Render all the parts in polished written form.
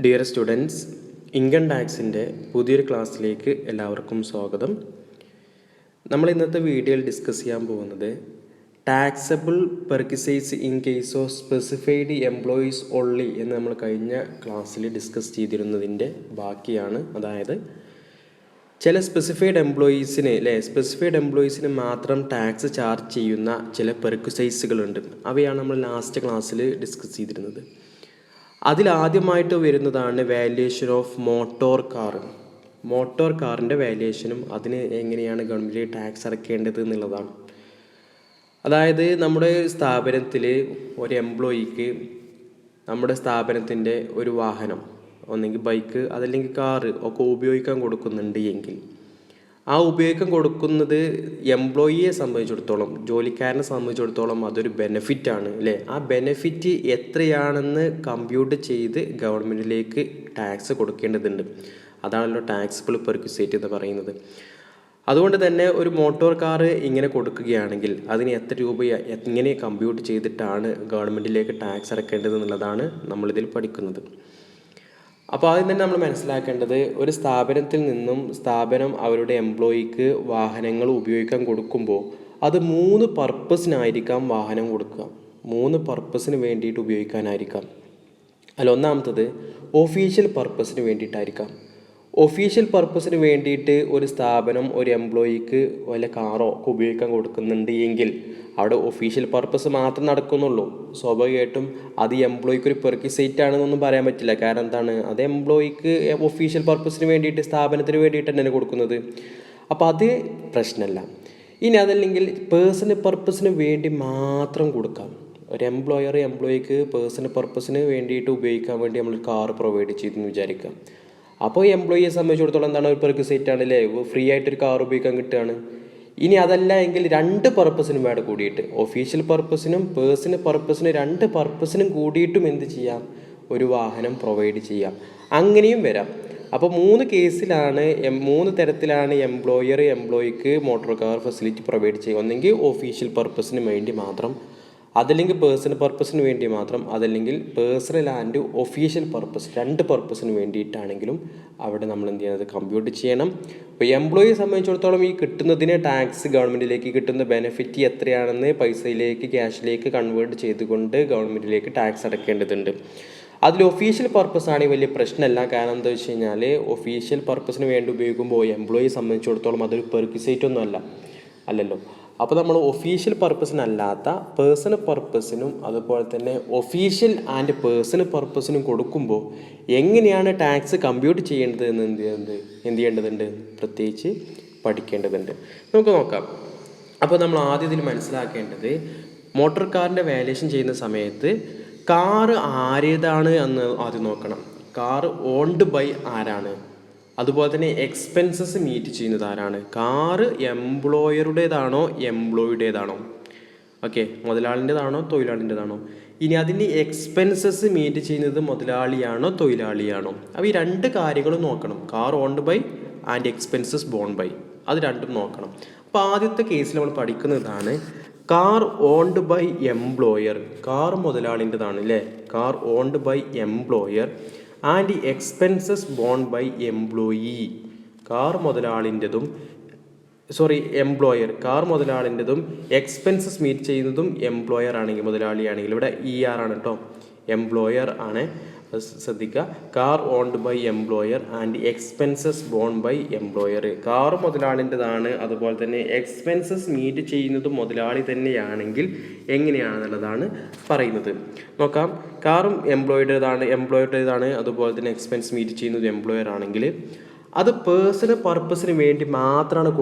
Dear students, income ടാക്സിൻ്റെ പുതിയൊരു ക്ലാസ്സിലേക്ക് എല്ലാവർക്കും സ്വാഗതം. നമ്മൾ ഇന്നത്തെ വീഡിയോയിൽ ഡിസ്കസ് ചെയ്യാൻ പോകുന്നത് taxable perquisites in case of specified employees only എന്ന് നമ്മൾ കഴിഞ്ഞ ക്ലാസ്സിൽ ഡിസ്കസ് ചെയ്തിരുന്നതിൻ്റെ ബാക്കിയാണ്. അതായത് ചില സ്പെസിഫൈഡ് എംപ്ലോയീസിന് മാത്രം ടാക്സ് ചാർജ് ചെയ്യുന്ന ചില പെർക്വിസൈറ്റ്സുകളുണ്ട്. അവയാണ് നമ്മൾ ലാസ്റ്റ് ക്ലാസ്സിൽ ഡിസ്കസ് ചെയ്തിരുന്നത്. അതിലാദ്യമായിട്ട് വരുന്നതാണ് വാല്യുവേഷൻ ഓഫ് മോട്ടോർ കാറിൻ്റെ വാല്യുവേഷനും അതിന് എങ്ങനെയാണ് ഗവൺമെൻറ് ടാക്സ് അടയ്ക്കേണ്ടത് എന്നുള്ളതാണ്. അതായത് നമ്മുടെ സ്ഥാപനത്തിൽ ഒരു എംപ്ലോയിക്ക് നമ്മുടെ സ്ഥാപനത്തിൻ്റെ ഒരു വാഹനം, ഒന്നെങ്കിൽ ബൈക്ക് അതല്ലെങ്കിൽ കാറ് ഒക്കെ ഉപയോഗിക്കാൻ കൊടുക്കുന്നുണ്ട് എങ്കിൽ ആ ഉപയോഗിക്കാൻ കൊടുക്കുന്നത് എംപ്ലോയിയെ സംബന്ധിച്ചിടത്തോളം, ജോലിക്കാരനെ സംബന്ധിച്ചിടത്തോളം അതൊരു ബെനിഫിറ്റാണ് അല്ലേ. ആ ബെനിഫിറ്റ് എത്രയാണെന്ന് കമ്പ്യൂട്ട് ചെയ്ത് ഗവൺമെൻറ്റിലേക്ക് ടാക്സ് കൊടുക്കേണ്ടതുണ്ട്. അതാണല്ലോ ടാക്സബിൾ പെർക്വിസൈറ്റ് എന്ന് പറയുന്നത്. അതുകൊണ്ട് തന്നെ ഒരു മോട്ടോർ കാർ ഇങ്ങനെ കൊടുക്കുകയാണെങ്കിൽ അതിന് എത്ര രൂപ എങ്ങനെ കമ്പ്യൂട്ട് ചെയ്തിട്ടാണ് ഗവൺമെൻറ്റിലേക്ക് ടാക്സ് അടയ്ക്കേണ്ടത് എന്നുള്ളതാണ് നമ്മളിതിൽ പഠിക്കുന്നത്. അപ്പോൾ ആദ്യം തന്നെ നമ്മൾ മനസ്സിലാക്കേണ്ടത്, ഒരു സ്ഥാപനത്തിൽ നിന്നും സ്ഥാപനം അവരുടെ എംപ്ലോയിക്ക് വാഹനങ്ങൾ ഉപയോഗിക്കാൻ കൊടുക്കുമ്പോൾ അത് 3 പർപ്പസിനായിരിക്കാം വാഹനം കൊടുക്കുക. 3 പർപ്പസിന് വേണ്ടിയിട്ട് ഉപയോഗിക്കാനായിരിക്കാം. ഒന്നാമത്തത് ഒഫീഷ്യൽ പർപ്പസിന് വേണ്ടിയിട്ടായിരിക്കാം. ഒഫീഷ്യൽ പർപ്പസിന് വേണ്ടിയിട്ട് ഒരു സ്ഥാപനം ഒരു എംപ്ലോയിക്ക് വല്ല കാറോ ഒക്കെ ഉപയോഗിക്കാൻ കൊടുക്കുന്നുണ്ട് എങ്കിൽ അവിടെ ഒഫീഷ്യൽ പർപ്പസ് മാത്രം നടക്കുന്നുള്ളൂ. സ്വാഭാവികമായിട്ടും അത് എംപ്ലോയിക്ക് ഒരു പെർക്വിസൈറ്റ് ആണെന്നൊന്നും പറയാൻ പറ്റില്ല. കാരണം എന്താണ്, അത് എംപ്ലോയിക്ക് ഒഫീഷ്യൽ പർപ്പസിന് വേണ്ടിയിട്ട് സ്ഥാപനത്തിന് വേണ്ടിയിട്ട് തന്നെയാണ് കൊടുക്കുന്നത്. അപ്പോൾ അത് പ്രശ്നമല്ല. ഇനി അതല്ലെങ്കിൽ പേഴ്സണൽ പർപ്പസിന് വേണ്ടി മാത്രം കൊടുക്കാം. ഒരു എംപ്ലോയിക്ക് പേഴ്സണൽ പർപ്പസിന് വേണ്ടിയിട്ട് ഉപയോഗിക്കാൻ വേണ്ടി നമ്മൾ കാർ പ്രൊവൈഡ് ചെയ്തെന്ന് വിചാരിക്കാം. അപ്പോൾ എംപ്ലോയിയെ സംബന്ധിച്ചിടത്തോളം എന്താണ്, ഒരു പെർക്വിസൈറ്റ് ആണല്ലേ, ഫ്രീ ആയിട്ടൊരു കാർ ഉപയോഗിക്കാൻ കിട്ടുകയാണ്. ഇനി അതല്ല എങ്കിൽ 2 പർപ്പസിനും വേണ്ട കൂടിയിട്ട്, ഒഫീഷ്യൽ പർപ്പസിനും പേഴ്സണൽ പർപ്പസിനും 2 പർപ്പസിനും കൂടിയിട്ടും എന്ത് ചെയ്യാം, ഒരു വാഹനം പ്രൊവൈഡ് ചെയ്യാം. അങ്ങനെയും വരാം. അപ്പോൾ 3 കേസിലാണ് 3 തരത്തിലാണ് എംപ്ലോയിക്ക് മോട്ടോർ കാർ ഫെസിലിറ്റി പ്രൊവൈഡ് ചെയ്യുക. ഒന്നെങ്കിൽ ഒഫീഷ്യൽ പർപ്പസിന് വേണ്ടി മാത്രം, അതല്ലെങ്കിൽ പേഴ്സണൽ പർപ്പസിന് വേണ്ടി മാത്രം, അതല്ലെങ്കിൽ പേഴ്സണൽ ആൻഡ് ഒഫീഷ്യൽ പർപ്പസ് 2 പർപ്പസിന് വേണ്ടിയിട്ടാണെങ്കിലും അവിടെ നമ്മൾ എന്ത് ചെയ്യുന്നത്, കമ്പ്യൂട്ട് ചെയ്യണം. അപ്പോൾ എംപ്ലോയിയെ സംബന്ധിച്ചിടത്തോളം ഈ കിട്ടുന്നതിന് ടാക്സ്, ഗവൺമെൻറ്റിലേക്ക് കിട്ടുന്ന ബെനിഫിറ്റ് എത്രയാണെന്ന് ക്യാഷിലേക്ക് കൺവേർട്ട് ചെയ്തുകൊണ്ട് ഗവൺമെൻറ്റിലേക്ക് ടാക്സ് അടയ്ക്കേണ്ടതുണ്ട്. അതിൽ ഒഫീഷ്യൽ പർപ്പസ് ആണെങ്കിൽ വലിയ പ്രശ്നമല്ല. കാരണം എന്താ വെച്ച് കഴിഞ്ഞാൽ ഒഫീഷ്യൽ പർപ്പസിന് വേണ്ടി ഉപയോഗിക്കുമ്പോൾ എംപ്ലോയിയെ സംബന്ധിച്ചിടത്തോളം അതൊരു പെർക്വിസൈറ്റ് ഒന്നും അല്ലല്ലോ. അപ്പോൾ നമ്മൾ ഒഫീഷ്യൽ പർപ്പസിനല്ലാത്ത പേഴ്സണൽ പർപ്പസിനും അതുപോലെ തന്നെ ഒഫീഷ്യൽ ആൻഡ് പേഴ്സണൽ പർപ്പസിനും കൊടുക്കുമ്പോൾ എങ്ങനെയാണ് ടാക്സ് കമ്പ്യൂട്ട് ചെയ്യേണ്ടത് എന്ന് എന്ത് ചെയ്യേണ്ടതുണ്ട്, പ്രത്യേകിച്ച് പഠിക്കേണ്ടതുണ്ട്. നമുക്ക് നോക്കാം. അപ്പോൾ നമ്മൾ ആദ്യം ഇതിൽ മനസ്സിലാക്കേണ്ടത്, മോട്ടോർ കാറിൻ്റെ വാല്യുവേഷൻ ചെയ്യുന്ന സമയത്ത് കാറ് ആരേതാണ് എന്ന് ആദ്യം നോക്കണം. കാർ ഓൺഡ് ബൈ ആരാണ്, അതുപോലെ തന്നെ എക്സ്പെൻസസ് മീറ്റ് ചെയ്യുന്നത് ആരാണ്, കാറ് എംപ്ലോയറുടേതാണോ എംപ്ലോയിയുടേതാണോ, മുതലാളിൻ്റെതാണോ തൊഴിലാളിൻ്റെതാണോ. ഇനി അതിൻ്റെ എക്സ്പെൻസസ് മീറ്റ് ചെയ്യുന്നത് മുതലാളിയാണോ തൊഴിലാളിയാണോ. അപ്പോൾ ഈ 2 കാര്യങ്ങളും നോക്കണം. Car owned by and expenses borne by, അത് 2ഉം നോക്കണം. അപ്പോൾ ആദ്യത്തെ കേസിൽ നമ്മൾ പഠിക്കുന്നതാണ് car owned by employer. Car മുതലാളിൻ്റെതാണ് അല്ലേ. Car owned by employer and expenses borne by employee. Car മുതലാളിൻ്റെതും എക്സ്പെൻസസ് മീറ്റ് ചെയ്യുന്നതും എംപ്ലോയർ ആണെങ്കിൽ, മുതലാളിയാണെങ്കിൽ, ഇവിടെ ER ആണ് കേട്ടോ, എംപ്ലോയർ ആണ്, ശ്രദ്ധിക്കുക. Car owned by employer and expenses borne by employer. Car മുതലാളിൻ്റെതാണ്, അതുപോലെ തന്നെ എക്സ്പെൻസസ് മീറ്റ് ചെയ്യുന്നതും മുതലാളി തന്നെയാണെങ്കിൽ എങ്ങനെയാണെന്നുള്ളതാണ് പറയുന്നത്. നോക്കാം. കാറും എംപ്ലോയറുടേതാണ്, അതുപോലെ തന്നെ എക്സ്പെൻസ് മീറ്റ് ചെയ്യുന്നത് എംപ്ലോയർ ആണെങ്കിൽ അത് പേഴ്സണൽ പർപ്പസിന് വേണ്ടി മാത്രമാണ്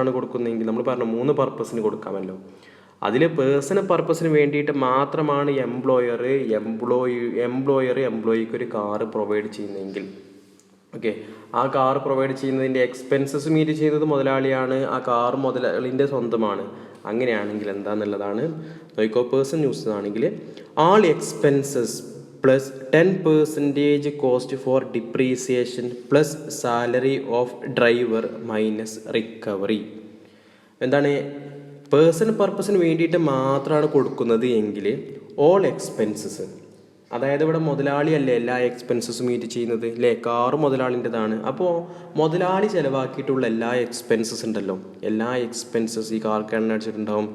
കൊടുക്കുന്നതെങ്കിൽ, നമ്മൾ പറഞ്ഞു 3 പർപ്പസിന് കൊടുക്കാമല്ലോ. അതിൽ പേഴ്സണൽ പർപ്പസിന് വേണ്ടിയിട്ട് മാത്രമാണ് എംപ്ലോയിക്ക് ഒരു കാറ് പ്രൊവൈഡ് ചെയ്യുന്നതെങ്കിൽ, ആ കാർ പ്രൊവൈഡ് ചെയ്യുന്നതിൻ്റെ എക്സ്പെൻസസ് മീറ്റ് ചെയ്യുന്നത് മുതലാളിയാണ്, ആ കാർ മുതലാളിൻ്റെ സ്വന്തമാണ്. അങ്ങനെയാണെങ്കിൽ എന്താണെന്നുള്ളതാണ് നോക്കോ. പേഴ്സൺ യൂസ് ആണെങ്കിൽ all expenses plus 10% cost for depreciation plus salary of driver minus recovery. എന്താണ്, പേഴ്സണൽ പർപ്പസിന് വേണ്ടിയിട്ട് മാത്രമാണ് കൊടുക്കുന്നത് എങ്കിൽ ഓൾ എക്സ്പെൻസസ് അതായത് ഇവിടെ മുതലാളിയല്ലേ എല്ലാ എക്സ്പെൻസസും മീറ്റ് ചെയ്യുന്നത് അല്ലേ? കാറ് മുതലാളിൻ്റെതാണ്. അപ്പോൾ മുതലാളി ചിലവാക്കിയിട്ടുള്ള എല്ലാ എക്സ്പെൻസസ് ഉണ്ടല്ലോ, എല്ലാ എക്സ്പെൻസസ്, ഈ കാർക്ക് എണ്ണ അടിച്ചിട്ടുണ്ടാവും,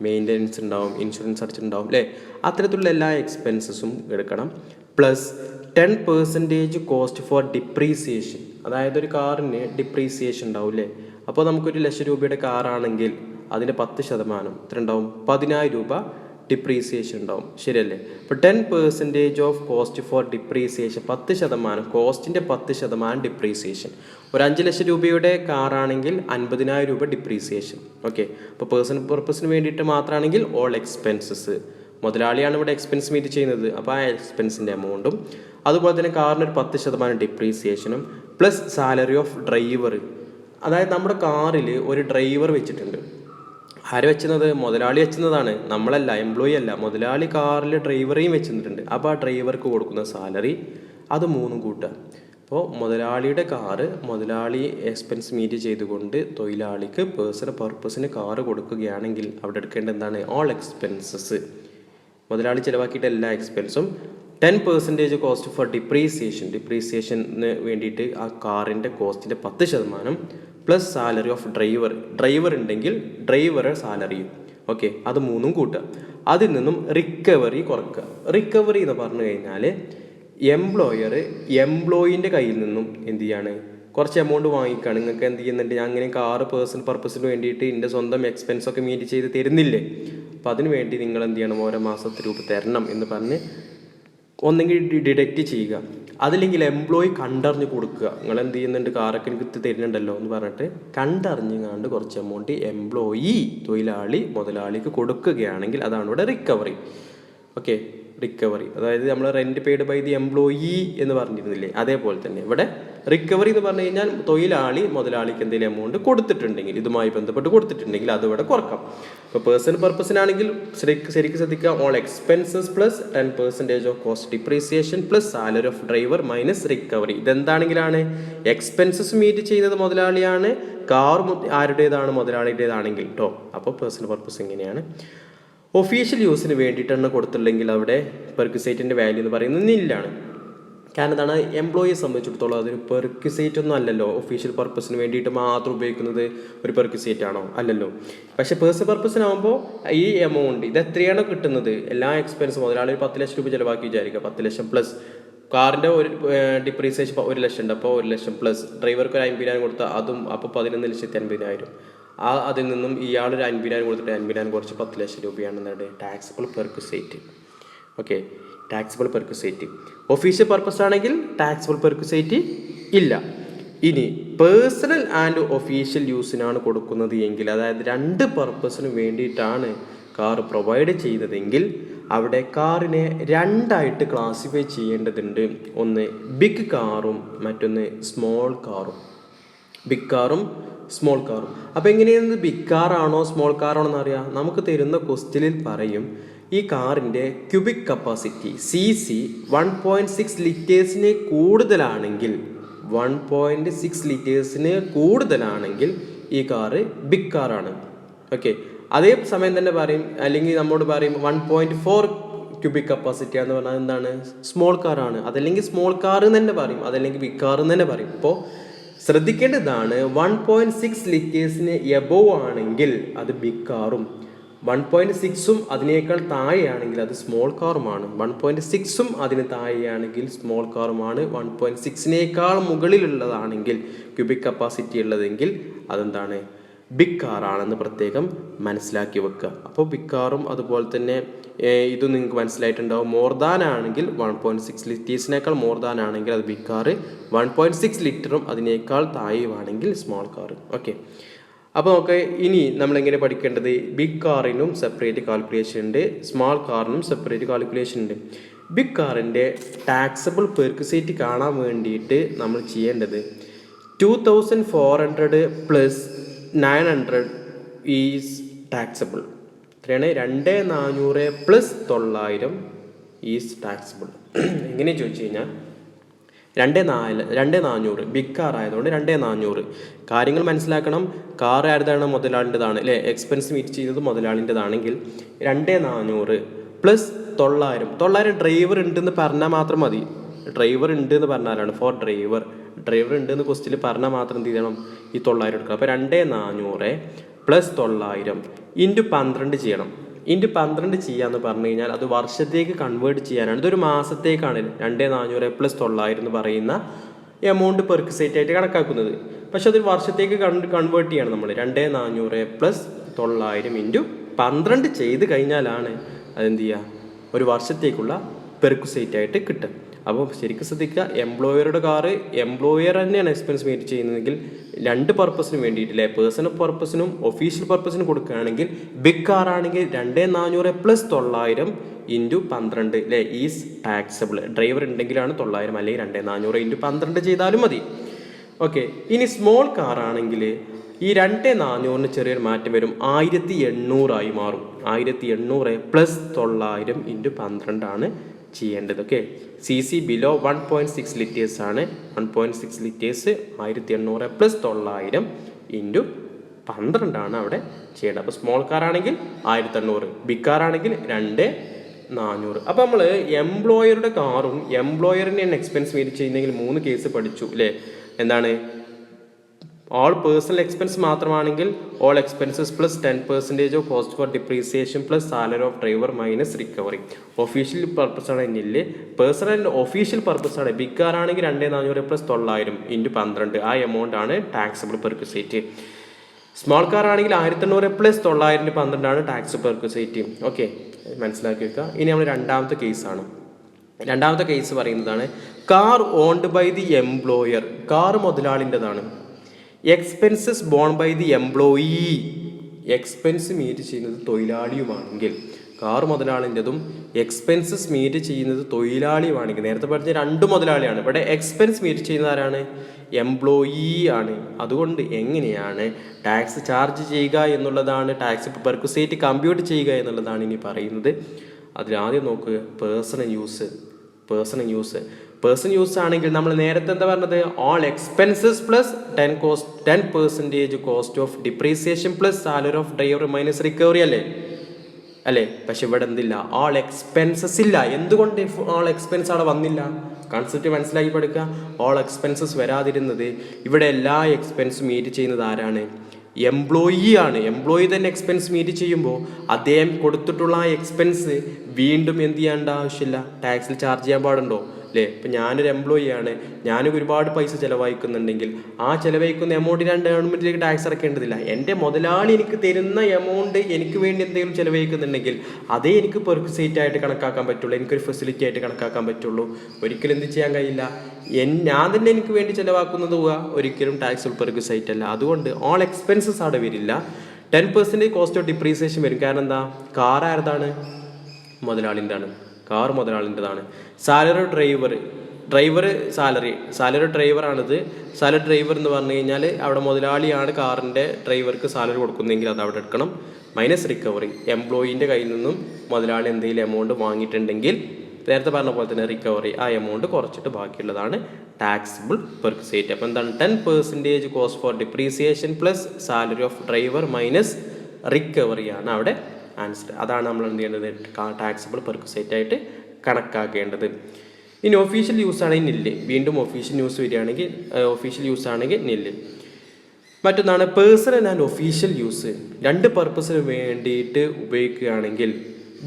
മെയിൻ്റനൻസ് ഉണ്ടാവും, ഇൻഷുറൻസ് അടിച്ചിട്ടുണ്ടാവും അല്ലേ? അത്തരത്തിലുള്ള എല്ലാ എക്സ്പെൻസസും എടുക്കണം. Plus 10% cost for depreciation. അതായത് ഒരു കാറിന് ഡിപ്രീസിയേഷൻ ഉണ്ടാവും അല്ലേ? അപ്പോൾ നമുക്കൊരു 1,00,000 രൂപയുടെ കാറാണെങ്കിൽ അതിൻ്റെ 10% എത്ര ഉണ്ടാവും? 10,000 രൂപ ഡിപ്രീസിയേഷൻ ഉണ്ടാവും, ശരിയല്ലേ? അപ്പോൾ 10% of cost for depreciation, 10%, കോസ്റ്റിൻ്റെ 10% depreciation. ഒരു 5,00,000 രൂപയുടെ കാറാണെങ്കിൽ 50,000 രൂപ ഡിപ്രീസിയേഷൻ. ഓക്കെ, അപ്പോൾ പേഴ്സണൽ പർപ്പസിന് വേണ്ടിയിട്ട് മാത്രമാണെങ്കിൽ ഓൾ എക്സ്പെൻസസ്, മുതലാളിയാണ് ഇവിടെ എക്സ്പെൻസ് മീറ്റ് ചെയ്യുന്നത്, അപ്പോൾ ആ എക്സ്പെൻസിൻ്റെ എമൗണ്ടും അതുപോലെ തന്നെ കാറിനൊരു 10% ഡിപ്രീസിയേഷനും പ്ലസ് സാലറി ഓഫ് ഡ്രൈവർ. അതായത് നമ്മുടെ കാറിൽ ഒരു ഡ്രൈവർ വെച്ചിട്ടുണ്ട്. ആര് വെച്ചുന്നത്? മുതലാളി വെച്ചുന്നതാണ്, നമ്മളല്ല, എംപ്ലോയി അല്ല. മുതലാളി കാറിൽ ഡ്രൈവറേയും വെച്ചിട്ടുണ്ട്. അപ്പോൾ ആ ഡ്രൈവർക്ക് കൊടുക്കുന്ന സാലറി അത് 3 കൂട്ടുക. അപ്പോൾ മുതലാളിയുടെ കാറ് മുതലാളി എക്സ്പെൻസ് മീറ്റ് ചെയ്തുകൊണ്ട് തൊഴിലാളിക്ക് പേഴ്സണൽ പർപ്പസിന് കാറ് കൊടുക്കുകയാണെങ്കിൽ അവിടെ എടുക്കേണ്ട എന്താണ്? ഓൾ എക്സ്പെൻസസ്, മുതലാളി ചിലവാക്കിയിട്ട് എല്ലാ എക്സ്പെൻസും. 10% കോസ്റ്റ് ഫോർ ഡിപ്രീസിയേഷൻ, ഡിപ്രീസിയേഷന് വേണ്ടിയിട്ട് ആ കാറിൻ്റെ കോസ്റ്റിൻ്റെ 10% പ്ലസ് സാലറി ഓഫ് ഡ്രൈവർ ഉണ്ടെങ്കിൽ ഡ്രൈവറെ സാലറിയും. ഓക്കെ, അത് 3 കൂട്ടുക. അതിൽ നിന്നും റിക്കവറി കുറക്കുക. റിക്കവറി എന്ന് പറഞ്ഞു കഴിഞ്ഞാൽ എംപ്ലോയർ എംപ്ലോയിൻ്റെ കയ്യിൽ നിന്നും എന്ത് ചെയ്യാണ്? കുറച്ച് എമൗണ്ട് വാങ്ങിക്കുകയാണ്. നിങ്ങൾക്ക് എന്ത് ചെയ്യുന്നുണ്ട്? ഞാൻ അങ്ങനെ കാറ് പേഴ്സണൽ പർപ്പസിന് വേണ്ടിയിട്ട് എൻ്റെ സ്വന്തം എക്സ്പെൻസൊക്കെ മീറ്റ് ചെയ്ത് തരുന്നില്ലേ? അപ്പോൾ അതിന് വേണ്ടി നിങ്ങൾ എന്ത് ചെയ്യണം? ഓരോ മാസത്തെ രൂപ തരണം എന്ന് പറഞ്ഞ് ഒന്നെങ്കിൽ ഡിഡക്റ്റ് ചെയ്യുക, അതില്ലെങ്കിൽ എംപ്ലോയി കണ്ടറിഞ്ഞ് കൊടുക്കുക. നിങ്ങൾ എന്ത് ചെയ്യുന്നുണ്ട്? കാറൊക്കെ എനിക്ക് തരുന്നുണ്ടല്ലോ എന്ന് പറഞ്ഞിട്ട് കണ്ടറിഞ്ഞാണ്ട് കുറച്ച് എമൗണ്ട് എംപ്ലോയി തൊഴിലാളി മുതലാളിക്ക് കൊടുക്കുകയാണെങ്കിൽ അതാണ് ഇവിടെ റിക്കവറി. ഓക്കെ, റിക്കവറി അതായത് നമ്മൾ rent paid by the employee എന്ന് പറഞ്ഞിരുന്നില്ലേ? അതേപോലെ തന്നെ ഇവിടെ റിക്കവറി എന്ന് പറഞ്ഞു കഴിഞ്ഞാൽ തൊഴിലാളി മുതലാളിക്ക് എന്തെങ്കിലും എമൗണ്ട് കൊടുത്തിട്ടുണ്ടെങ്കിൽ, ഇതുമായി ബന്ധപ്പെട്ട് കൊടുത്തിട്ടുണ്ടെങ്കിൽ അതിവിടെ കുറക്കാം. ഇപ്പോൾ പേഴ്സണൽ പർപ്പസിനാണെങ്കിൽ ശരിക്കും ശ്രദ്ധിക്കുക, all expenses plus 10% of cost depreciation plus salary of driver minus recovery. ഇതെന്താണെങ്കിലാണ് എക്സ്പെൻസസ് മീറ്റ് ചെയ്യുന്നത് മുതലാളിയാണ്, കാർ ആരുടേതാണ്? മുതലാളിയുടേതാണെങ്കിൽ കേട്ടോ. അപ്പോൾ പേഴ്സണൽ പർപ്പസ് ഇങ്ങനെയാണ്. ഒഫീഷ്യൽ യൂസിന് വേണ്ടിയിട്ടാണ് കൊടുത്തില്ലെങ്കിൽ അവിടെ പെർക്വിസൈറ്റിൻ്റെ വാല്യൂ എന്ന് പറയുന്നത് നില്ലാണ്. കാരണം എന്താണ്? എംപ്ലോയിയെ സംബന്ധിച്ചിടത്തോളം അതൊരു പെർക്വിസൈറ്റ് ഒന്നും അല്ലല്ലോ. ഒഫീഷ്യൽ പർപ്പസിന് വേണ്ടിയിട്ട് മാത്രം ഉപയോഗിക്കുന്നത് ഒരു പെർക്വിസൈറ്റ് ആണോ? അല്ലല്ലോ. പക്ഷേ പേഴ്സണൽ പർപ്പസിനാകുമ്പോൾ ഈ എമൗണ്ട് ഇത് എത്രയാണോ കിട്ടുന്നത്, എല്ലാ എക്സ്പെൻസും മുതലാളി 10,00,000 രൂപ ചിലവാക്കി വിചാരിക്കുക. 10,00,000 പ്ലസ് കാറിൻ്റെ ഒരു ഡിപ്രീസിയേഷൻ 1,00,000 ഉണ്ട്. അപ്പോൾ 1,00,000 പ്ലസ് ഡ്രൈവർക്ക് ഒരു 50,000 കൊടുത്താൽ അതും അപ്പോൾ 11,50,000. അതിൽ നിന്നും ഇയാളൊരു 50,000 കൊടുത്തിട്ട് 50,000 കുറച്ച് 10,00,000 രൂപയാണ് എന്താണ്? Taxable perquisite. Okay, taxable perquisite. Official purpose ആണെങ്കിൽ ടാക്സിബിൾ പെർക്വിസൈറ്റ് ഇല്ല. ഇനി പേഴ്സണൽ ആൻഡ് ഒഫീഷ്യൽ യൂസിനാണ് കൊടുക്കുന്നത് എങ്കിൽ, അതായത് 2 പർപ്പസിന് വേണ്ടിയിട്ടാണ് കാർ പ്രൊവൈഡ് ചെയ്തതെങ്കിൽ അവിടെ കാറിനെ 2ആയിട്ട് ക്ലാസിഫൈ ചെയ്യേണ്ടതുണ്ട്. ഒന്ന് ബിഗ് കാറും മറ്റൊന്ന് സ്മോൾ കാറും. ബിഗ് കാറും സ്മോൾ കാറും. അപ്പോൾ എങ്ങനെയാണ് ബിഗ് കാറാണോ സ്മോൾ കാറാണോ എന്നറിയാം? നമുക്ക് തരുന്ന ക്വസ്റ്റ്യനിൽ പറയും ഈ കാറിൻ്റെ ക്യൂബിക് കപ്പാസിറ്റി CC 1.6 ലിറ്റേഴ്സിന് കൂടുതലാണെങ്കിൽ 1.6 ലിറ്റേഴ്സിന് കൂടുതലാണെങ്കിൽ ഈ കാറ് ബിഗ് കാറാണ്. ഓക്കെ, അതേ സമയം തന്നെ പറയും, അല്ലെങ്കിൽ നമ്മോട് പറയും 1.4 ക്യൂബിക് കപ്പാസിറ്റി എന്ന് പറഞ്ഞാൽ എന്താണ്? സ്മോൾ കാറാണ്. അതല്ലെങ്കിൽ സ്മോൾ കാർ എന്ന് തന്നെ പറയും, അതല്ലെങ്കിൽ ബിഗ് കാർ എന്ന് തന്നെ പറയും. ഇപ്പോൾ ശ്രദ്ധിക്കേണ്ടതാണ്, 1.6 ലിറ്റേഴ്സിന് എബോവ് ആണെങ്കിൽ അത് ബിഗ് കാറും 1.6ഉം അതിനേക്കാൾ താഴെയാണെങ്കിൽ അത് സ്മോൾ കാറുമാണ്. 1.6ഉം അതിന് താഴെയാണെങ്കിൽ സ്മോൾ കാറുമാണ്. 1.6നേക്കാൾ മുകളിലുള്ളതാണെങ്കിൽ ക്യൂബിക് കപ്പാസിറ്റി ഉള്ളതെങ്കിൽ അതെന്താണ്? ബിഗ് കാറാണെന്ന് പ്രത്യേകം മനസ്സിലാക്കി വെക്കുക. അപ്പോൾ ബിഗ് കാറും അതുപോലെ തന്നെ ഇത് നിങ്ങൾക്ക് മനസ്സിലായിട്ടുണ്ടാവും. മോർ ദാൻ ആണെങ്കിൽ 1.6 ലിറ്റേഴ്സിനേക്കാൾ മോർ ദാൻ ആണെങ്കിൽ അത് ബിഗ് കാറ്, 1.6 ലിറ്ററും അതിനേക്കാൾ താഴെയാണെങ്കിൽ സ്മോൾ കാറ്. ഓക്കെ, അപ്പോൾ നമുക്ക് ഇനി നമ്മളെങ്ങനെ പഠിക്കേണ്ടത്? ബിഗ് കാറിനും സെപ്പറേറ്റ് കാൽക്കുലേഷൻ ഉണ്ട്, സ്മോൾ കാറിനും സെപ്പറേറ്റ് കാൽക്കുലേഷൻ ഉണ്ട്. ബിഗ് കാറിൻ്റെ ടാക്സബിൾ പെർക്വിസൈറ്റ് കാണാൻ വേണ്ടിയിട്ട് നമ്മൾ ചെയ്യേണ്ടത് 2,400 പ്ലസ് 900 ഈസ് ടാക്സബിൾ. എത്രയാണ്? 2,400 പ്ലസ് 900 ഈസ് ടാക്സബിൾ. എങ്ങനെ ചോദിച്ചു കഴിഞ്ഞാൽ 2,400 ബിഗ് കാർ ആയതുകൊണ്ട് 2,400. കാര്യങ്ങൾ മനസ്സിലാക്കണം. കാർ ആരുതാണ്? മുതലാളിൻ്റെതാണ് അല്ലേ? എക്സ്പെൻസ് മീറ്റ് ചെയ്യുന്നത് മുതലാളിൻ്റെതാണെങ്കിൽ 2,400 പ്ലസ് 900 ഡ്രൈവർ ഉണ്ടെന്ന് പറഞ്ഞാൽ മാത്രം മതി. ഡ്രൈവർ ഉണ്ട് എന്ന് പറഞ്ഞാലാണ് ഫോർ ഡ്രൈവർ ഉണ്ട് എന്ന് ക്വസ്റ്റിൽ പറഞ്ഞാൽ മാത്രം എന്ത് ചെയ്യണം, ഈ 900 എടുക്കണം. അപ്പോൾ 2400 പ്ലസ് 900 ഇൻറ്റു 12 ചെയ്യണം. ഇൻറ്റു 12 ചെയ്യാന്ന് പറഞ്ഞു കഴിഞ്ഞാൽ അത് വർഷത്തേക്ക് കൺവേർട്ട് ചെയ്യാനാണ്. ഇതൊരു മാസത്തേക്കാണ് 2400 പ്ലസ് 900 എന്ന് പറയുന്ന എമൗണ്ട് പെർക്സൈറ്റ് ആയിട്ട് കണക്കാക്കുന്നത്. പക്ഷെ അതൊരു വർഷത്തേക്ക് കൺവേർട്ട് ചെയ്യണം നമ്മൾ. 2400 പ്ലസ് 900 ഇൻറ്റു 12 ചെയ്ത് കഴിഞ്ഞാലാണ് അതെന്ത് ചെയ്യുക, ഒരു വർഷത്തേക്കുള്ള പെർക്സൈറ്റ് ആയിട്ട് കിട്ടുക. അപ്പോൾ ശരിക്കും ശ്രദ്ധിക്കുക, എംപ്ലോയറുടെ കാറ് എംപ്ലോയർ തന്നെയാണ് എക്സ്പെൻസ് മീറ്റ് ചെയ്യുന്നതെങ്കിൽ രണ്ട് പർപ്പസിനും വേണ്ടിയിട്ടില്ലേ, പേഴ്സണൽ പർപ്പസിനും ഒഫീഷ്യൽ പർപ്പസിനും കൊടുക്കുകയാണെങ്കിൽ ബിഗ് കാർ ആണെങ്കിൽ 2400 പ്ലസ് 900 ഇൻറ്റു 12 അല്ലേ ഈസ് ടാക്സബിൾ. ഡ്രൈവർ ഉണ്ടെങ്കിലാണ് 900, അല്ലെങ്കിൽ 2400 ഇൻറ്റു 12 ചെയ്താലും മതി. ഓക്കെ, ഇനി സ്മോൾ കാർ ആണെങ്കിൽ ഈ 2400 ചെറിയൊരു മാറ്റം വരും, 1800 മാറും. 1800 പ്ലസ് 900 ഇൻറ്റു 12 ആണ് ചെയ്യേണ്ടത്. Okay, C C below 1.6 litres ആണ്. 1.6 ലിറ്റേഴ്സ് 1800 പ്ലസ് 900 ഇൻറ്റു 12 ആണ് അവിടെ ചെയ്യേണ്ടത്. അപ്പോൾ സ്മോൾ കാർ ആണെങ്കിൽ 1800, ബിഗ് കാർ ആണെങ്കിൽ 2400. അപ്പോൾ നമ്മൾ എംപ്ലോയറുടെ കാറും എംപ്ലോയറിനെ എക്സ്പെൻസ് മീറ്റ് ചെയ്യുന്നെങ്കിൽ 3 കേസ് പഠിച്ചു അല്ലേ. എന്താണ്, ഓൾ പേഴ്സണൽ എക്സ്പെൻസ് മാത്രമാണെങ്കിൽ all expenses plus 10% of cost for depreciation plus salary of driver minus recovery. Official purpose ആണ് എന്നില്ല, പേഴ്സണൽ ഒഫീഷ്യൽ പർപ്പസ് ആണ്. ബിഗ് കാർ ആണെങ്കിൽ 2400 പ്ലസ് 900 ഇൻറ്റു 12 ആ എമൗണ്ട് ആണ് ടാക്സബിൾ പെർക്വിസൈറ്റ്. സ്മോൾ കാർ ആണെങ്കിൽ 1800 പ്ലസ് 900 12 ആണ് ടാക്സ് പെർക്വിസൈറ്റ്. ഓക്കെ, മനസ്സിലാക്കി വെക്കുക. ഇനി നമ്മൾ രണ്ടാമത്തെ കേസാണ്. രണ്ടാമത്തെ കേസ് പറയുന്നതാണ് car owned by the employer. Car മുതലാളിൻ്റെതാണ്. Expenses borne by the employee. Expense meet ചെയ്യുന്നത് തൊഴിലാളിയുമാണെങ്കിൽ, കാർ മുതലാളിൻ്റെതും എക്സ്പെൻസസ് മീറ്റ് ചെയ്യുന്നത് തൊഴിലാളിയുമാണെങ്കിൽ, നേരത്തെ പറഞ്ഞ 2 മുതലാളിയാണ്, ഇവിടെ എക്സ്പെൻസ് മീറ്റ് ചെയ്യുന്നത് ആരാണ്, എംപ്ലോയി ആണ്. അതുകൊണ്ട് എങ്ങനെയാണ് ടാക്സ് ചാർജ് ചെയ്യുക എന്നുള്ളതാണ്, ടാക്സ് പെർക്വിസൈറ്റ് കമ്പ്യൂട്ട് ചെയ്യുക എന്നുള്ളതാണ് ഇനി പറയുന്നത്. അതിലാദ്യം നോക്കുക, പേഴ്സണൽ യൂസ് ആണെങ്കിൽ നമ്മൾ നേരത്തെ എന്താ പറഞ്ഞത്, all expenses plus 10% cost of depreciation plus salary of driver minus recovery അല്ലേ. പക്ഷെ ഇവിടെ എന്തില്ല, ഓൾ എക്സ്പെൻസസ് ഇല്ല. എന്തുകൊണ്ട് ഓൾ എക്സ്പെൻസ് അവിടെ വന്നില്ല? കൺസെപ്റ്റ് മനസ്സിലാക്കി പഠിക്കുക. ഓൾ എക്സ്പെൻസസ് വരാതിരുന്നത് ഇവിടെ എല്ലാ എക്സ്പെൻസും മീറ്റ് ചെയ്യുന്നത് ആരാണ്, എംപ്ലോയി ആണ്. എംപ്ലോയി തന്നെ എക്സ്പെൻസ് മീറ്റ് ചെയ്യുമ്പോൾ അദ്ദേഹം കൊടുത്തിട്ടുള്ള ആ എക്സ്പെൻസ് വീണ്ടും എന്ത് ചെയ്യേണ്ട ആവശ്യമില്ല, ടാക്സിൽ ചാർജ് ചെയ്യാൻ പാടുണ്ടോ അല്ലേ. ഇപ്പം ഞാനൊരു എംപ്ലോയി ആണ്, ഞാൻ ഒരുപാട് പൈസ ചിലവഴിക്കുന്നുണ്ടെങ്കിൽ ആ ചിലവഴിക്കുന്ന എമൗണ്ടിനാണ് ഗവൺമെൻറ്റിലേക്ക് ടാക്സ് അടക്കേണ്ടതില്ല. എൻ്റെ മുതലാളി എനിക്ക് തരുന്ന എമൗണ്ട് എനിക്ക് വേണ്ടി എന്തെങ്കിലും ചിലവഴിക്കുന്നുണ്ടെങ്കിൽ അതേ എനിക്ക് പെർക്വിസൈറ്റ് ആയിട്ട് കണക്കാക്കാൻ പറ്റുള്ളൂ, എനിക്കൊരു ഫെസിലിറ്റി ആയിട്ട് കണക്കാക്കാൻ പറ്റുള്ളൂ. ഒരിക്കലും എന്ത് ചെയ്യാൻ കഴിയില്ല, ഞാൻ തന്നെ എനിക്ക് വേണ്ടി ചിലവാക്കുന്നത് ഒരിക്കലും ടാക്സ് പെർക്വിസൈറ്റ് അല്ല. അതുകൊണ്ട് ഓൾ എക്സ്പെൻസസ് അവിടെ വരില്ല. 10% കോസ്റ്റ് ഓഫ് ഡിപ്രീസിയേഷൻ വരും. കാരണം എന്താ, കാർ ആരതാണ്, മുതലാളിൻ്റെതാണ്. കാർ മുതലാളിൻ്റെതാണ്. സാലറി ഡ്രൈവറാണിത്. സാലറി ഡ്രൈവർ എന്ന് പറഞ്ഞു കഴിഞ്ഞാൽ അവിടെ മുതലാളിയാണ് കാറിൻ്റെ ഡ്രൈവർക്ക് സാലറി കൊടുക്കുന്നതെങ്കിൽ അത് അവിടെ എടുക്കണം. മൈനസ് റിക്കവറി, എംപ്ലോയീൻ്റെ കയ്യിൽ നിന്നും മുതലാളി എന്തെങ്കിലും എമൗണ്ട് വാങ്ങിയിട്ടുണ്ടെങ്കിൽ നേരത്തെ പറഞ്ഞ പോലെ തന്നെ റിക്കവറി, ആ എമൗണ്ട് കുറച്ചിട്ട് ബാക്കിയുള്ളതാണ് ടാക്സിബിൾ പെർക്വിസൈറ്റ്. അപ്പോൾ എന്താണ്, 10% cost for depreciation plus salary of driver minus റിക്കവറിയാണ് അവിടെ ആൻസർ. അതാണ് നമ്മൾ എന്ത് ചെയ്യേണ്ടത്, ടാക്സിബിൾ പെർക്വിസൈറ്റ് ആയിട്ട് കണക്കാക്കേണ്ടത്. ഇനി ഒഫീഷ്യൽ യൂസ് ആണെങ്കിൽ നില്ല്. വീണ്ടും ഒഫീഷ്യൽ യൂസ് ആണെങ്കിൽ നില്ല്. മറ്റൊന്നാണ് പേഴ്സണൽ ആൻഡ് ഒഫീഷ്യൽ യൂസ്. 2 പർപ്പസിന് വേണ്ടിയിട്ട് ഉപയോഗിക്കുകയാണെങ്കിൽ,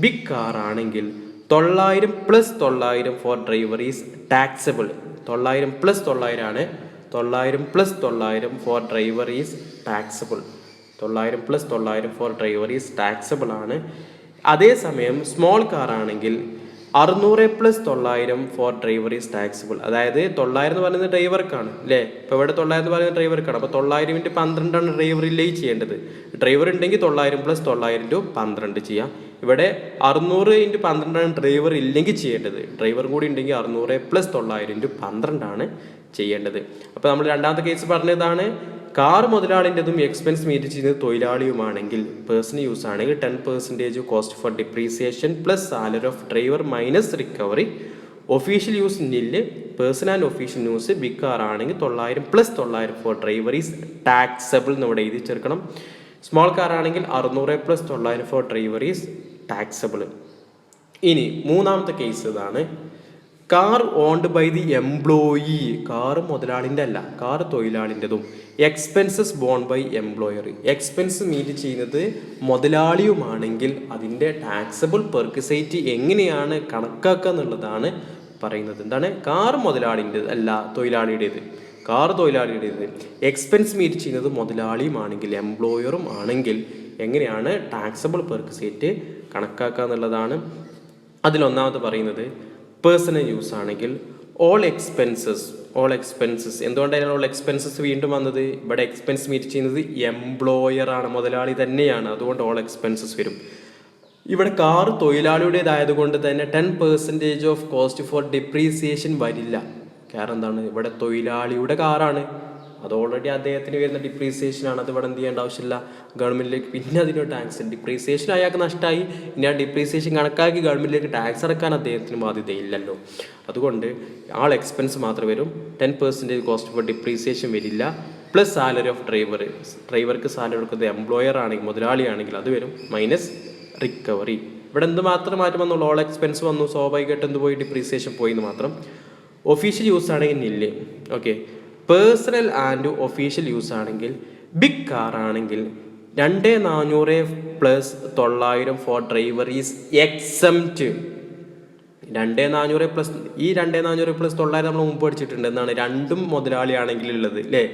ബിഗ് കാർ ആണെങ്കിൽ 900 plus 900 for driver is taxable. 900 plus 900 ആണ്. 900 plus 900 for driver is taxable. 900 plus 900 for driver is taxable ആണ്. അതേസമയം സ്മോൾ കാർ ആണെങ്കിൽ 600 plus 900 for driver is taxable. അതായത് 900 എന്ന് പറയുന്നത് ഡ്രൈവർക്കാണ് അല്ലേ. ഇപ്പോൾ ഇവിടെ 900 എന്ന് പറയുന്നത് ഡ്രൈവർക്കാണ്. അപ്പോൾ 900 ഇൻറ്റു 12 ആണ് ഡ്രൈവറിലേ ചെയ്യേണ്ടത്. ഡ്രൈവർ ഉണ്ടെങ്കിൽ 900 പ്ലസ് 900 ഇൻറ്റു 12 ചെയ്യാം. ഇവിടെ 600 ഇൻറ്റു 12 ആണ് ഡ്രൈവർ ഇല്ലെങ്കിൽ ചെയ്യേണ്ടത്. ഡ്രൈവർ കൂടി ഉണ്ടെങ്കിൽ 600 പ്ലസ് 900 ഇൻറ്റു 12 ആണ് ചെയ്യേണ്ടത്. അപ്പോൾ നമ്മൾ രണ്ടാമത്തെ കേസ് പറഞ്ഞതാണ്, കാർ മുതലാളിൻ്റെതും എക്സ്പെൻസ് മീറ്റ് ചെയ്യുന്നത് തൊഴിലാളിയുമാണെങ്കിൽ, പേഴ്സണൽ യൂസ് ആണെങ്കിൽ 10% cost for depreciation plus salary of driver minus recovery. Official use nil. Personal and official use big car ആണെങ്കിൽ 900 plus 900 for driver is taxable എന്ന് ഇവിടെ എഴുതി ചേർക്കണം. സ്മോൾ കാർ ആണെങ്കിൽ 600 plus 900 for driver is taxable. ഇനി മൂന്നാമത്തെ case ഇതാണ്. Car owned by the employee. Car മുതലാളിൻ്റെ അല്ല, കാർ തൊഴിലാളിൻ്റെതും. Expenses borne by employer. Expense meet ചെയ്യുന്നത് മുതലാളിയുമാണെങ്കിൽ അതിൻ്റെ ടാക്സബിൾ പെർക്വിസൈറ്റ് എങ്ങനെയാണ് കണക്കാക്കുക എന്നുള്ളതാണ് പറയുന്നത്. എന്താണ്? കാർ മുതലാളിൻ്റെത് അല്ല, തൊഴിലാളിയുടേത്. കാർ തൊഴിലാളിയുടേത്. എക്സ്പെൻസ് മീറ്റ് ചെയ്യുന്നത് മുതലാളിയുമാണെങ്കിൽ എംപ്ലോയറും ആണെങ്കിൽ എങ്ങനെയാണ് ടാക്സബിൾ പെർക്വിസൈറ്റ് കണക്കാക്കുക എന്നുള്ളതാണ്. അതിലൊന്നാമത് പറയുന്നത് പേഴ്സണൽ യൂസ് ആണെങ്കിൽ ഓൾ എക്സ്പെൻസസ്. എന്തുകൊണ്ടാണ് ഓൾ എക്സ്പെൻസസ് വീണ്ടും വന്നത്? ഇവിടെ എക്സ്പെൻസ് മീറ്റ് ചെയ്യുന്നത് എംപ്ലോയർ ആണ്, മുതലാളി തന്നെയാണ്. അതുകൊണ്ട് ഓൾ എക്സ്പെൻസസ് വരും. ഇവിടെ കാർ തൊഴിലാളിയുടേതായതുകൊണ്ട് തന്നെ 10% ഓഫ് കോസ്റ്റ് ഫോർ ഡിപ്രീസിയേഷൻ വരില്ല. കാരണം എന്താണ്? ഇവിടെ തൊഴിലാളിയുടെ കാറാണ്, അത് ഓൾറെഡി അദ്ദേഹത്തിന് വരുന്ന ഡിപ്രീസിയേഷനാണ്. അത് ഇവിടെ എന്ത് ചെയ്യേണ്ട ആവശ്യമില്ല, ഗവൺമെൻറ്റിലേക്ക് പിന്നെ അതിനൊരു ടാക്സ്. ഡിപ്രീസിയേഷൻ അയാൾക്ക് നഷ്ടമായി, ഇനി ആ ഡിപ്രീസിയേഷൻ കണക്കാക്കി ഗവൺമെൻറ്റിലേക്ക് ടാക്സ് അടക്കാൻ അദ്ദേഹത്തിന് ബാധ്യതയില്ലല്ലോ. അതുകൊണ്ട് ആൾ എക്സ്പെൻസ് മാത്രം വരും, 10% കോസ്റ്റ് ഫോർ ഡിപ്രീസിയേഷൻ വരില്ല. പ്ലസ് സാലറി ഓഫ് ഡ്രൈവർക്ക് സാലറി കൊടുക്കുന്നത് എംപ്ലോയർ ആണെങ്കിൽ, മുതലാളിയാണെങ്കിൽ അത് വരും. Minus recovery. ഇവിടെ എന്ത് മാത്രം മാറ്റം വന്നുള്ളൂ? ഓൾ എക്സ്പെൻസ് വന്നു, സ്വാഭാവികമായിട്ട് എന്ത് പോയി? ഡിപ്രീസിയേഷൻ പോയി എന്ന് മാത്രം. ഒഫീഷ്യൽ യൂസ് ആണെങ്കിൽ nil. Okay. Personal and official use ആണെങ്കിൽ ബിഗ് കാർ ആണെങ്കിൽ 2400 plus 900 for driver is exempt. 2400 plus 900 നമ്മൾ മുമ്പ് പഠിച്ചിട്ടുണ്ട്. എന്താണ്? രണ്ടും മുതലാളിയാണെങ്കിൽ ഉള്ളത് അല്ലേ?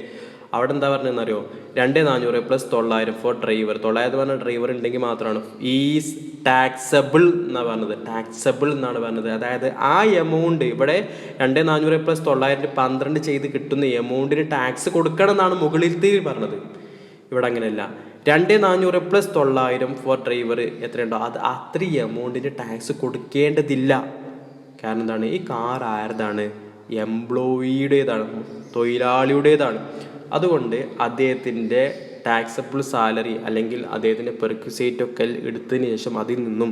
അവിടെ എന്താ പറഞ്ഞതെന്നറിയോ? 2400 പ്ലസ് 900 ഫോർ ഡ്രൈവർ. 900 പറഞ്ഞ ഡ്രൈവർ ഉണ്ടെങ്കിൽ മാത്രമാണ് ഈസ് ടാക്സബിൾ എന്നാണ് പറഞ്ഞത്. അതായത് ആ എമൗണ്ട് ഇവിടെ 2400 പ്ലസ് 900 12 ചെയ്ത് കിട്ടുന്ന എമൗണ്ടിന് ടാക്സ് കൊടുക്കണം എന്നാണ് മുകളിലത്തെ പറഞ്ഞത്. ഇവിടെ അങ്ങനെയല്ല. 2400 പ്ലസ് 900 ഫോർ ഡ്രൈവർ എത്രയുണ്ടോ അത് അത്രയും എമൗണ്ടിന് ടാക്സ് കൊടുക്കേണ്ടതില്ല. കാരണം എന്താണ്? ഈ കാർ ആരുതാണ്? എംപ്ലോയിയുടേതാണ്, തൊഴിലാളിയുടേതാണ്. അതുകൊണ്ട് അദ്ദേഹത്തിൻ്റെ ടാക്സബിൾ സാലറി അല്ലെങ്കിൽ അദ്ദേഹത്തിൻ്റെ പെർക്വിസൈറ്റ് ഒക്കെ എടുത്തതിന് ശേഷം അതിൽ നിന്നും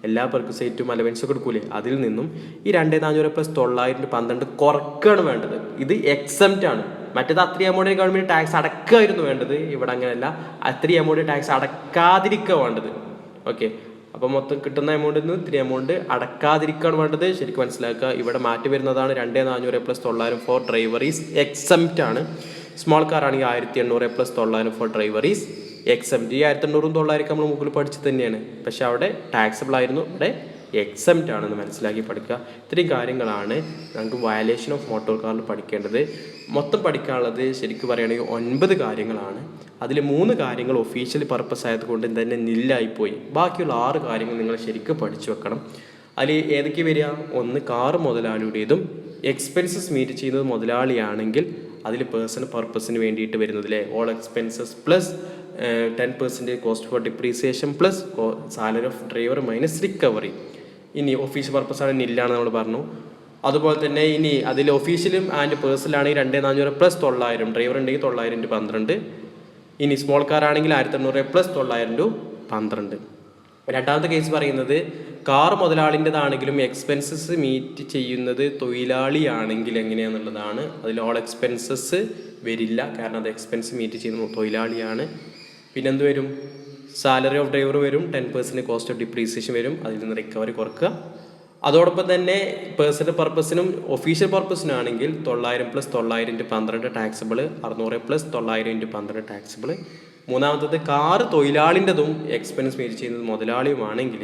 എല്ലാ പെർക്വിസൈറ്റും അലവൻസ് കൊടുക്കൂലേ, അതിൽ നിന്നും ഈ 2400 പ്ലസ് 900 12 കുറക്കാണ് വേണ്ടത്. ഇത് എക്സംപ്റ്റ് ആണ്. മറ്റേത് അത്രയും എമൗണ്ട് ഗവൺമെൻറ് ടാക്സ് അടക്കമായിരുന്നു വേണ്ടത്. ഇവിടെ അങ്ങനെയല്ല, അത്രയും എമൗണ്ട് ടാക്സ് അടക്കാതിരിക്കുക വേണ്ടത്. ഓക്കെ. അപ്പോൾ മൊത്തം കിട്ടുന്ന എമൗണ്ടിൽ നിന്ന് ഇത്തിരി എമൗണ്ട് അടക്കാതിരിക്കുകയാണ് വേണ്ടത്. ശരിക്കും മനസ്സിലാക്കുക. ഇവിടെ മാറ്റി വരുന്നതാണ് 2400 plus 900 for driver is exempt ആണ്. സ്മോൾ കാർ ആണെങ്കിൽ 1800 plus 900 for driver is exempt. ഈ 1800 900 നമ്മൾ മുകളിൽ പഠിച്ചത് തന്നെയാണ്. പക്ഷെ അവിടെ ടാക്സബിൾ ആയിരുന്നു, ഇവിടെ എക്സംപ്റ്റ് ആണെന്ന് മനസ്സിലാക്കി പഠിക്കുക. ഇത്രയും കാര്യങ്ങളാണ് നമുക്ക് വയലേഷൻ ഓഫ് മോട്ടോർ കാറിൽ പഠിക്കേണ്ടത്. മൊത്തം പഠിക്കാനുള്ളത് ശരിക്കും പറയുകയാണെങ്കിൽ 9 കാര്യങ്ങളാണ്. അതിൽ 3 കാര്യങ്ങൾ ഒഫീഷ്യൽ പർപ്പസ് ആയതുകൊണ്ട് തന്നെ നില്ലായിപ്പോയി. ബാക്കിയുള്ള 6 കാര്യങ്ങൾ നിങ്ങൾ ശരിക്കും പഠിച്ചു വെക്കണം. അതിൽ ഏതൊക്കെ വരിക? ഒന്ന്, കാർ മുതലാളിയുടേതും എക്സ്പെൻസസ് മീറ്റ് ചെയ്യുന്നത് മുതലാളിയാണെങ്കിൽ അതിൽ പേഴ്സണൽ പർപ്പസിന് വേണ്ടിയിട്ട് വരുന്നതിലെ all expenses plus 10% cost for depreciation plus salary of driver minus recovery. ഇനി ഒഫീഷ്യൽ പർപ്പസാണ് നില്ലാണ് നമ്മൾ പറഞ്ഞു. അതുപോലെ തന്നെ ഇനി അതിൽ ഒഫീഷ്യലും ആൻഡ് പേഴ്സണൽ ആണെങ്കിൽ 2400 പ്ലസ് 900, ഡ്രൈവർ ഉണ്ടെങ്കിൽ 900 × 12. ഇനി സ്മോൾ കാർ ആണെങ്കിൽ 1800 പ്ലസ് 900 × 12. രണ്ടാമത്തെ കേസ് പറയുന്നത് കാർ മുതലാളിൻ്റെതാണെങ്കിലും എക്സ്പെൻസസ് മീറ്റ് ചെയ്യുന്നത് തൊഴിലാളിയാണെങ്കിൽ എങ്ങനെയാണെന്നുള്ളതാണ്. അതിൽ ഓൾ എക്സ്പെൻസസ് വരില്ല, കാരണം അത് എക്സ്പെൻസ് മീറ്റ് ചെയ്യുന്നത് തൊഴിലാളിയാണ്. പിന്നെന്ത് വരും? സാലറി ഓഫ് ഡ്രൈവർ വരും, 10% കോസ്റ്റ് ഓഫ് ഡിപ്രീസിയേഷൻ വരും, അതിൽ നിന്ന് റിക്കവറി കുറക്കുക. അതോടൊപ്പം തന്നെ പേഴ്സണൽ പർപ്പസിനും ഒഫീഷ്യൽ പർപ്പസിനാണെങ്കിൽ 900 പ്ലസ് 900 × 12 ടാക്സബിൾ, 600 പ്ലസ് 900 × 12 ടാക്സബിൾ. മൂന്നാമത്തത് കാർ തൊഴിലാളിൻ്റെതും എക്സ്പെൻസ് മീറ്റ് ചെയ്യുന്നത് മുതലാളിയുമാണെങ്കിൽ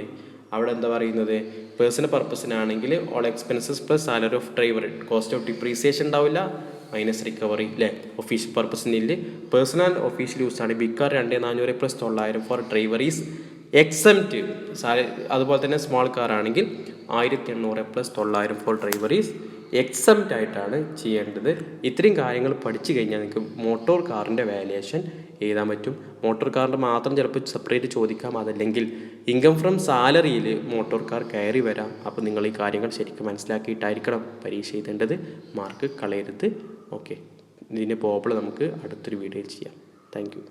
അവിടെ എന്താ പറയുന്നത്? പേഴ്സണൽ പർപ്പസിനാണെങ്കിൽ all expenses plus salary of driver, cost of depreciation ഉണ്ടാവില്ല, മൈനസ് റിക്കവറി അല്ലേ? ഒഫീഷ്യൽ പർപ്പസിനില്ല. പേഴ്സണൽ ഒഫീഷ്യൽ യൂസ് ആണ് big car 2400 plus 900 for driver is exempt. അതുപോലെ തന്നെ സ്മോൾ കാർ ആണെങ്കിൽ 1800 plus 900 for driver is exempt ആയിട്ടാണ് ചെയ്യേണ്ടത്. ഇത്രയും കാര്യങ്ങൾ പഠിച്ചു കഴിഞ്ഞാൽ നിങ്ങൾക്ക് മോട്ടോർ കാറിൻ്റെ വാല്യുവേഷൻ എഴുതാൻ പറ്റും. മോട്ടോർ കാറിൻ്റെ മാത്രം ചിലപ്പോൾ സെപ്പറേറ്റ് ചോദിക്കാം, അതല്ലെങ്കിൽ ഇൻകം ഫ്രം സാലറിയിൽ മോട്ടോർ കാർ കയറി വരാം. അപ്പോൾ നിങ്ങൾ ഈ കാര്യങ്ങൾ ശരിക്കും മനസ്സിലാക്കിയിട്ടായിരിക്കണം പരീക്ഷ എഴുതേണ്ടത്. മാർക്ക് കളയരുത്. ഓക്കെ. ഇതിൻ്റെ പ്രോബ്ലം നമുക്ക് അടുത്തൊരു വീഡിയോയിൽ ചെയ്യാം. Thank you.